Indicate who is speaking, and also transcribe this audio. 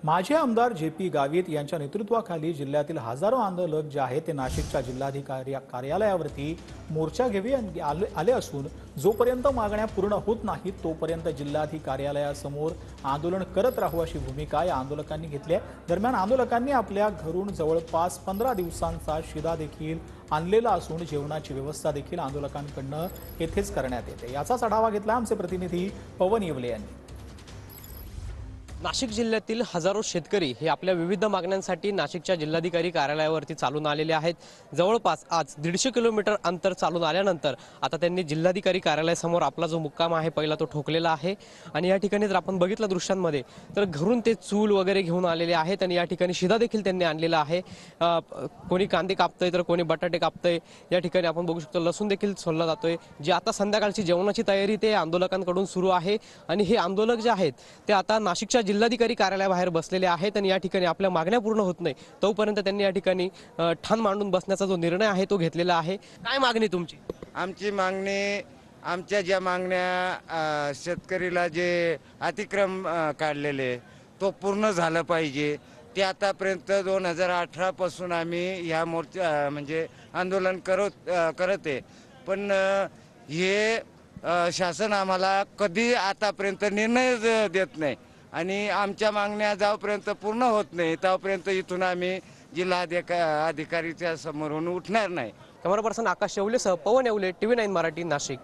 Speaker 1: माजी आमदार जे.पी. गावित यांच्या नेतृत्वाखाली जिल्ह्यातील हजारो आंदोलक जे आहेत ते नाशिकच्या जिल्हाधिकारी कार्यालयावरती मोर्चा घेऊन आले असून जोपर्यंत मागण्या पूर्ण होत नाहीत तोपर्यंत जिल्हाधिकारी कार्यालयासमोर आंदोलन करत राहू अशी भूमिका या आंदोलकांनी घेतली आहे। दरम्यान आंदोलकांनी आपल्या घरून जवळपास 15 दिवसांचा शिधा देखील आणलेला असून जेवणाची व्यवस्था देखील आंदोलकांकडून येथेच करण्यात येते। याचाच आढावा घेतला आमचे प्रतिनिधी पवन येवले यांनी।
Speaker 2: नाशिक जिल्ह्यातील हजारो शेतकरी हे आपल्या विविध मागण्यांसाठी नाशिकच्या जिल्हाधिकारी कार्यालयावरती चालून आलेले आहेत। जवळपास आज 150 किलोमीटर अंतर चालून आल्यानंतर आता त्यांनी जिल्हाधिकारी कार्यालयासमोर आपला जो मुक्काम आहे पहिला तो ठोकलेला आहे। आणि या ठिकाणी जर आपण बघितलं दृश्यांमध्ये तर घरून ते चूल वगैरे घेऊन आलेले आहेत आणि या ठिकाणी शिधा देखील त्यांनी आणलेला आहे। कोणी कांदे कापतंय तर कोणी बटाटे कापतंय। या ठिकाणी आपण बघू शकतो लसूण देखील सोलला जातोय। जी आता संध्याकाळची जेवणाची तयारी ते आंदोलकांकडून सुरू आहे आणि हे आंदोलक जे आहेत ते आता नाशिकच्या जिल्हाधिकारी कार्यालयाबाहेर बसलेले आहेत आणि या ठिकाणी आपल्या मागण्या पूर्ण होत नाही तोपर्यंत त्यांनी या ठिकाणी ठाण मांडून बसण्याचा जो निर्णय आहे तो घेतलेला आहे। काय मागणी तुमची?
Speaker 3: आमची मागणी आमच्या ज्या मागण्या शेतकरीला जे अतिक्रम काढलेले तो पूर्ण झालं पाहिजे। ते आतापर्यंत 2018 पासून आम्ही ह्या मोर्चा म्हणजे आंदोलन करत आहे, पण हे शासन आम्हाला कधी आतापर्यंत निर्णय देत नाही आणि आमच्या मागण्या जोपर्यंत पूर्ण होत नाही तोपर्यंत इथून आम्ही जिल्हाधिकारीच्या समोरून उठणार नाही।
Speaker 2: कॅमेरा पर्सन आकाश येवलेसह पवन येवले, TV9 मराठी, नाशिक।